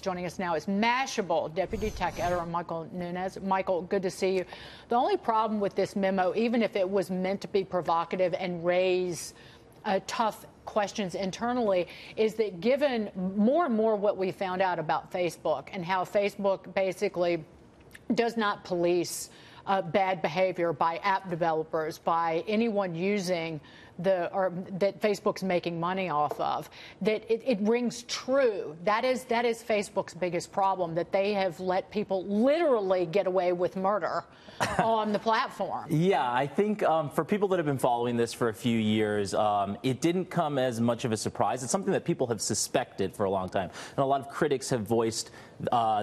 Joining us now is Mashable Deputy Tech Editor Michael Nunez. Michael, good to see you. The only problem with this memo, even if it was meant to be provocative and raise tough questions internally, is that given more and more what we found out about Facebook and how Facebook basically does not police bad behavior by app developers, by anyone using that Facebook's making money off of, that it rings true. That is Facebook's biggest problem, that they have let people literally get away with murder on the platform. Yeah, I think for people that have been following this for a few years, it didn't come as much of a surprise. It's something that people have suspected for a long time. And a lot of critics have voiced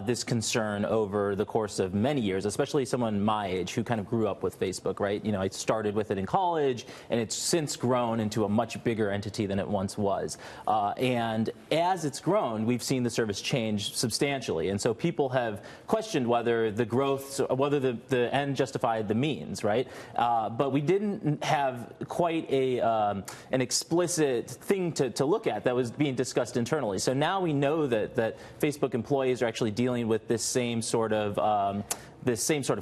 this concern over the course of many years, especially someone my age who kind of grew up with Facebook, right? You know, I started with it in college, and it's since grown into a much bigger entity than it once was. And as it's grown, we've seen the service change substantially. And so people have questioned whether the growth, whether the end justified the means, right? But we didn't have quite an explicit thing to look at that was being discussed internally. So now we know that Facebook employees are actually dealing with this same sort of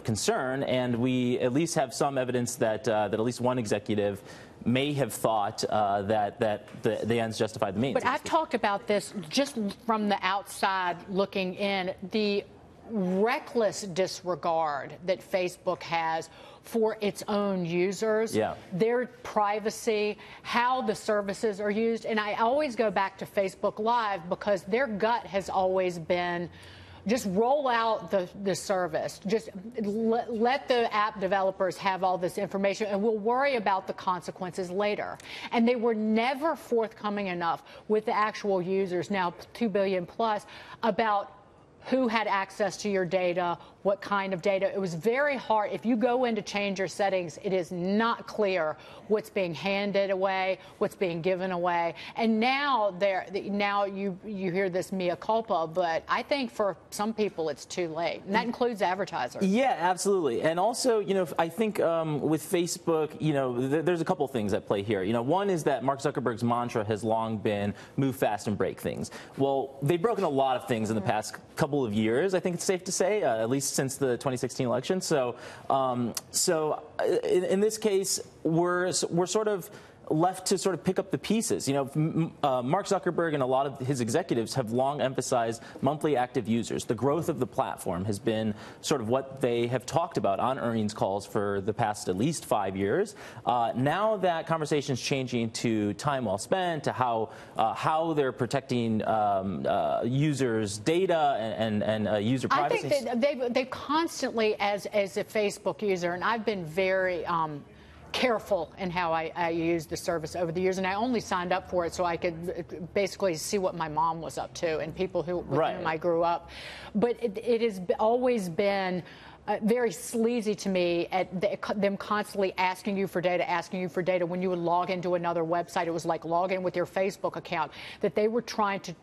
concern, and we at least have some evidence that at least one executive may have thought that the ends justify the means. But I've talked about this just from the outside looking in, the reckless disregard that Facebook has for its own users, their privacy, how the services are used. And I always go back to Facebook Live because their gut has always been just roll out the service. Just let the app developers have all this information, and we'll worry about the consequences later. And they were never forthcoming enough with the actual users, now 2 billion plus, about who had access to your data, what kind of data. It was very hard. If you go in to change your settings, it is not clear what's being handed away, what's being given away. And now you hear this mea culpa, but I think for some people it's too late. And that includes advertisers. Yeah, absolutely. And also, you know, I think with Facebook, you know, there's a couple things at play here. You know, one is that Mark Zuckerberg's mantra has long been move fast and break things. Well, they've broken a lot of things in the past couple of years, I think it's safe to say, at least since the 2016 election. So, in this case, we're sort of left to sort of pick up the pieces. You know, Mark Zuckerberg and a lot of his executives have long emphasized monthly active users. The growth of the platform has been sort of what they have talked about on earnings calls for the past at least 5 years. Now that conversation is changing to time well spent, to how they're protecting users' data and user privacy. I think they've constantly, as a Facebook user, and I've been very careful in how I use the service over the years, and I only signed up for it so I could basically see what my mom was up to and people with whom I grew up. But it has always been very sleazy to me at them constantly asking you for data. When you would log into another website, it was like log in with your Facebook account, that they were trying to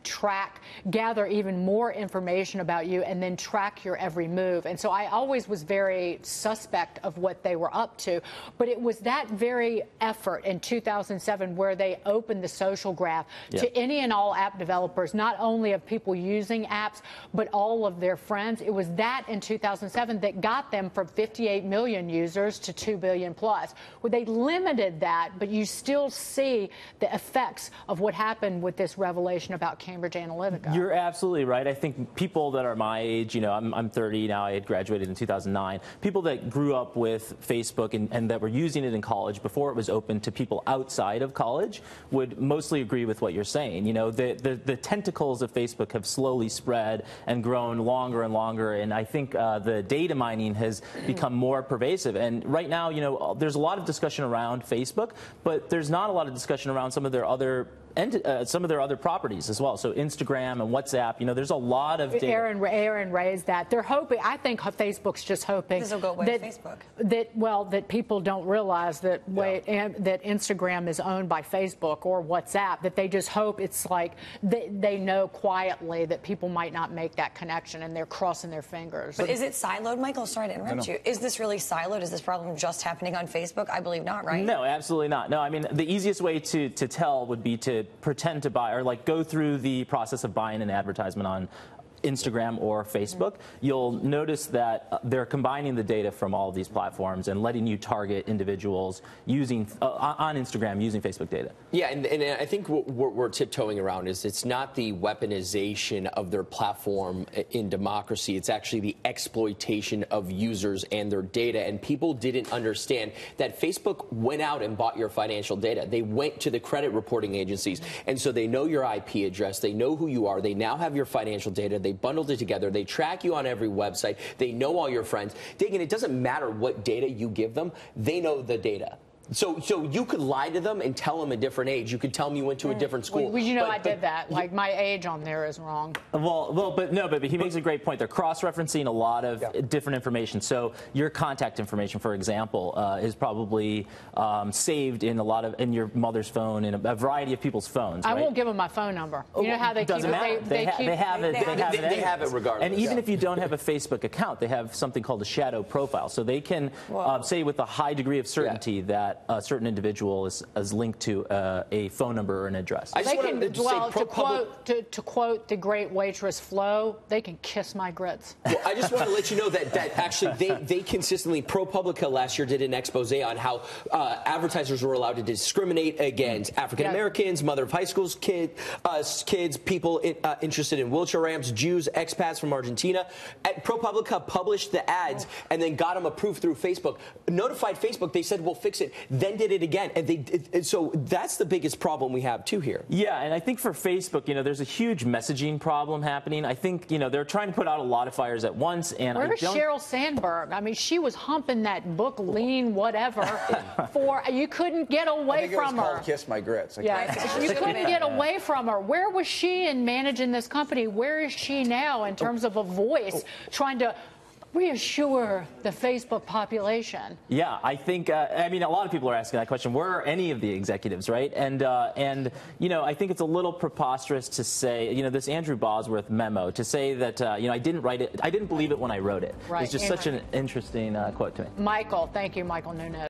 gather even more information about you and then track your every move. And so I always was very suspect of what they were up to. But it was that very effort in 2007 where they opened the social graph to any and all app developers, not only of people using apps, but all of their friends. It was that in 2007 that got them from 58 million users to 2 billion plus. Well, they limited that, but you still see the effects of what happened with this revelation about Cambridge Analytica. You're absolutely right. I think people that are my age, you know, I'm 30 now, I had graduated in 2009, people that grew up with Facebook and that were using it in college before it was open to people outside of college would mostly agree with what you're saying. You know, the tentacles of Facebook have slowly spread and grown longer and longer, and I think the data mining has become more pervasive. And right now, you know, there's a lot of discussion around Facebook, but there's not a lot of discussion around some of their other properties as well. So Instagram and WhatsApp, you know, there's a lot of data. Aaron raised that. They're hoping, I think Facebook's just hoping this will go away with Facebook. That people don't realize that that Instagram is owned by Facebook or WhatsApp, that they just hope it's like they know quietly that people might not make that connection and they're crossing their fingers. But is it siloed, Michael? Sorry to interrupt you. Is this really siloed? Is this problem just happening on Facebook? I believe not, right? No, absolutely not. No, I mean, the easiest way to tell would be to pretend to buy or like go through the process of buying an advertisement on Instagram or Facebook, you'll notice that they're combining the data from all of these platforms and letting you target individuals using on Instagram using Facebook data. Yeah, and I think what we're tiptoeing around is it's not the weaponization of their platform in democracy. It's actually the exploitation of users and their data. And people didn't understand that Facebook went out and bought your financial data. They went to the credit reporting agencies. And so they know your IP address. They know who you are. They now have your financial data. They bundled it together. They track you on every website. They know all your friends. Dagan, it doesn't matter what data you give them. They know the data. So you could lie to them and tell them a different age. You could tell them you went to a different school. Well, you know, I did that. Like, my age on there is wrong. But he makes a great point. They're cross-referencing a lot of different information. So your contact information, for example, is probably saved in in your mother's phone, in a variety of people's phones. I right? won't give them my phone number. You know how they doesn't keep matter. it? They have it. They have it regardless. And even if you don't have a Facebook account, they have something called a shadow profile. So they can say with a high degree of certainty that a certain individual is linked to a phone number or an address. To quote the great waitress Flo, they can kiss my grits. Well, I just want to let you know that actually they consistently, ProPublica last year did an expose on how advertisers were allowed to discriminate against African Americans, mother of high school kids, people interested in wheelchair ramps, Jews, expats from Argentina. ProPublica published the ads and then got them approved through Facebook. Notified Facebook, they said, we'll fix it, then did it again. And so that's the biggest problem we have, too, here. Yeah, and I think for Facebook, there's a huge messaging problem happening. I think, they're trying to put out a lot of fires at once. And where's Sheryl Sandberg? I mean, she was humping that book, Lean, whatever, you couldn't get away from her. Called Kiss My Grits. Yeah, you couldn't get away from her. Where was she in managing this company? Where is she now in terms of a voice trying to reassure the Facebook population? Yeah, I think, a lot of people are asking that question. Where are any of the executives, right? And I think it's a little preposterous to say, this Andrew Bosworth memo, to say that, I didn't write it, I didn't believe it when I wrote it. Right. It's just such an interesting quote to me. Michael, thank you, Michael Nunez.